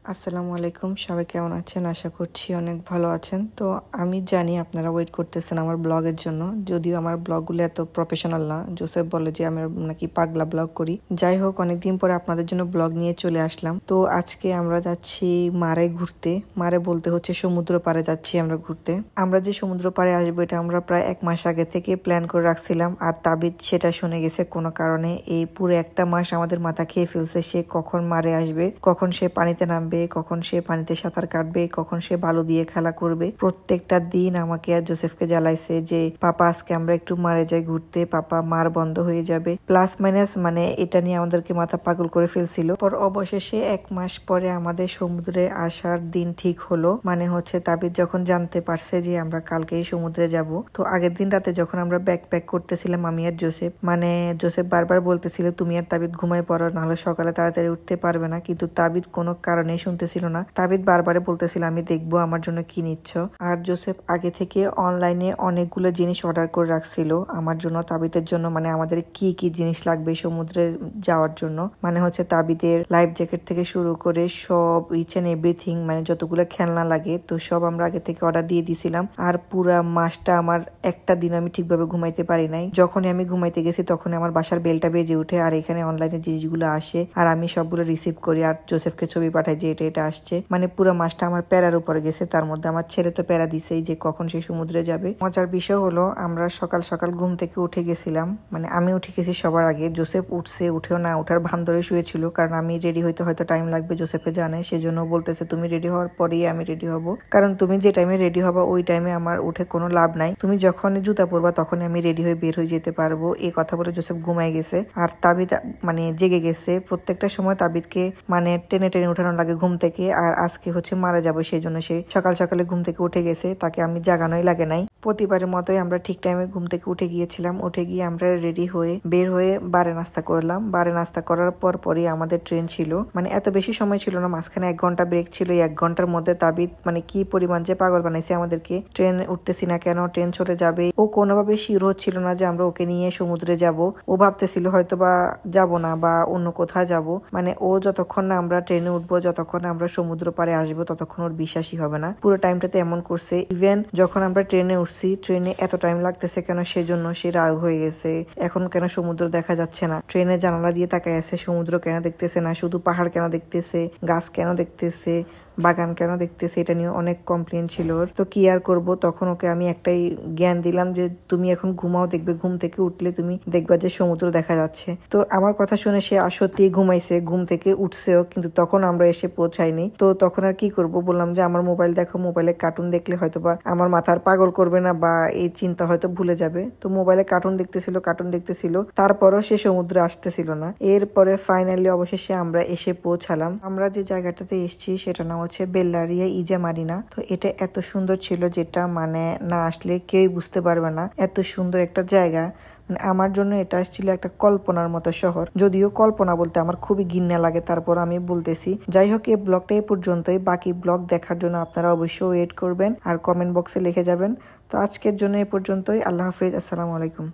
আসসালামু আলাইকুম, সবাই কেমন আছেন? আশা করছি অনেক ভালো আছেন। তো আমি জানি আপনারা ওয়েট করতেছেন আমার ব্লগের জন্য, যদিও আমার ব্লগগুলো এত প্রফেশনাল না। জোসেফ বলে যে আমি নাকি পাগলা ব্লগ করি। যাই হোক, অনেকদিন পরে আপনাদের জন্য ব্লগ নিয়ে চলে আসলাম। তো আজকে আমরা যাচ্ছি মারে ঘুরতে। মারে বলতে হচ্ছে সমুদ্র পাড়ে যাচ্ছি আমরা ঘুরতে। আমরা যে সমুদ্র পাড়ে আসবো এটা আমরা প্রায় 1 মাস আগে থেকে প্ল্যান করে রাখছিলাম, আর তাবিদ সেটা শুনে গেছে কোনো কারণে। এই পুরো 1 মাস আমাদের মাথা খেয়ে ফেলছে সে কখন মারে আসবে, কখন সে পানিতে নামবে, কখন সে পানিতে সাঁতার কাটবে, কখন সে বালু দিয়ে খেলা করবে। প্রত্যেকটা দিন আমাকে আর জোসেফকে জ্বালাইছে যে পাপা আজকে আমরা একটু মারে যাই ঘুরতে, পাপা মার বন্ধ হয়ে যাবে। প্লাস মাইনাস মানে এটা নিয়ে আমাদেরকে মাথা পাগল করে ফেলছিল। পর অবশেষে 1 মাস পরে আমাদের সমুদ্রে আসার দিন ঠিক হলো। মানে হচ্ছে তাবিদ যখন জানতে পারছে যে আমরা কালকেই সমুদ্রে যাব, তো আগের দিন রাতে যখন আমরা ব্যাকপ্যাক করতেছিলাম আমি আর জোসেফ, মানে জোসেফ বারবার বলতেছিল তুমি আর তাবিদ ঘুমাই পড়ো, নাহলে সকালে তাড়াতাড়ি উঠতে পারবে না। কিন্তু তাবিদ কোনো কারণে শুনতেছিল না। তাবিদ বারবারে বলতেছিল আমি দেখবো আমার জন্য কি নিচ্ছ। আর জোসেফ আগে থেকে অনলাইনে অনেকগুলো জিনিস অর্ডার করে রাখছিল আমার জন্য, তাবিদের জন্য। মানে আমাদের কি কি জিনিস লাগবে সমুদ্রে যাওয়ার জন্য, মানে হচ্ছে তাবিদের লাইফ জ্যাকেট থেকে শুরু করে সব ইচ এন্ড এভরিথিং, মানে যতগুলো খেলনা লাগে তো সব আমরা আগে থেকে অর্ডার দিয়ে দিছিলাম। আর পুরা মাসটা আমার একটা দিন আমি ঠিকভাবে ঘুমাইতে পারি নাই। যখনই আমি ঘুমাইতে গেছি তখন আমার বাসার বেলটা বেজে উঠে, আর এখানে অনলাইনে জিনিসগুলো আসে আর আমি সবগুলো রিসিভ করি আর জোসেফকে ছবি পাঠাই যে এটা এটা আসছে। মানে পুরো মাসটা আমার প্যারার উপরে গেছে। তার মধ্যে আমার ছেলে তো প্যারা দিছেই যে কখন সে সমুদ্রে যাবে। মজার বিষয় হলো আমরা সকাল সকাল ঘুম থেকে উঠে গেছিলাম, মানে আমি উঠে গেছি সবার আগে। জোসেফ উঠছে, উঠেও না উঠার ভান ধরে শুয়েছিল, কারণ আমি রেডি হইতে হয়তো টাইম লাগবে জোসেফে জানে, সেজন্য বলতেছে তুমি রেডি হওয়ার পরেই আমি রেডি হব, কারণ তুমি যে টাইমে রেডি হবা ওই টাইমে আমার উঠে কোনো লাভ নাই। তুমি যখন জুতা পরবা তখনই আমি রেডি হয়ে বের হয়ে যেতে পারবো। এই কথা বলে জোসেফ ঘুমাই গেছে আর তাবিদ মানে জেগে গেছে। প্রত্যেকটা সময় তাবিদকে মানে টেনে টেনে উঠানো লাগে ঘুম থেকে। আর আজকে হচ্ছে মারা যাবো সেই জন্য সে সকাল সকালে ঘুম থেকে উঠে গেছে, তাকে আমি জাগানোই লাগে নাই। প্রতিবারের মতোই আমরা ঠিক টাইমে ঘুম থেকে উঠে গিয়েছিলাম। উঠে গিয়ে আমরা রেডি হয়ে বের হয়ে বারে নাস্তা করলাম। বারে নাস্তা করার পরই আমাদের ট্রেন ছিল। মানে এত বেশি সময় ছিল না, মাঝখানে 1 ঘন্টা ব্রেক ছিল। এই 1 ঘন্টার মধ্যে তাবিদ মানে কি পরিমাণ যে পাগল বানাইছে আমাদেরকে। ট্রেন উঠতেছি না কেন, ট্রেন চলে যাবে। ও কোনোভাবে শিওর হচ্ছিল না যে আমরা ওকে নিয়ে সমুদ্রে যাব। ও ভাবতেছিল হয়তো বা যাবো না বা অন্য কোথাও যাব। মানে ও যতক্ষণ না আমরা ট্রেনে উঠবো, যতক্ষণ আমরা সমুদ্র পাড়ে আসবো ততক্ষণ ওর বিশ্বাসই হবে না। পুরো টাইমটাতে এমন করছে। ইভেন যখন আমরা ট্রেনে উঠছি, ট্রেনে এত টাইম লাগতেছে কেন সেজন্য সে রাগ হয়ে গেছে। এখন কেন সমুদ্র দেখা যাচ্ছে না, ট্রেনের জানালা দিয়ে তাকায় আছে, সমুদ্র কেন দেখতেছে না, শুধু পাহাড় কেন দেখতেছে, গাছ কেন দেখতেছে, বাগান কেন দেখতেছে, এটা নিয়ে অনেক কমপ্লেন ছিল ওর। তো কি আর করব, তখন ওকে আমি একটাই জ্ঞান দিলাম যে তুমি এখন ঘুমাও, দেখবে ঘুম থেকে উঠলে তুমি দেখবা যে সমুদ্র দেখা যাচ্ছে। তো আমার কথা শুনে সে সত্যি ঘুমাইছে, ঘুম থেকে উঠছেও, কিন্তু তখন আমরা এসে পৌঁছাইনি। তো তখন আর কি করব, বললাম যে আমার মোবাইল দেখো, মোবাইলে কার্টুন দেখলে হয়তো বা আমার মাথার পাগল করবে না বা এই চিন্তা হয়তো ভুলে যাবে। তো মোবাইলে কার্টুন দেখতেছিল, তারপরও সে সমুদ্রে আসতেছিল না। এরপরে ফাইনালি অবশেষে আমরা এসে পৌঁছালাম। আমরা যে জায়গাটাতে এসেছি সেটা নাম হচ্ছে বেল্লারিয়া ইজা মারিনা। তো এটা এত সুন্দর ছিল যেটা মানে না আসলে কেউই বুঝতে পারবে না। এত সুন্দর একটা জায়গা, মানে আমার জন্য এটা ছিল একটা কল্পনার মতো শহর। যদিও কল্পনা বলতে আমার খুবই ঘৃণা লাগে, তারপর আমি বলতেছি। যাই হোক, এই ব্লগটা এই পর্যন্তই। বাকি ব্লগ দেখার জন্য আপনারা অবশ্যই ওয়েট করবেন আর কমেন্ট বক্সে লিখে যাবেন। তো আজকের জন্য এই পর্যন্তই। আল্লাহ হাফেজ, আসসালামু আলাইকুম।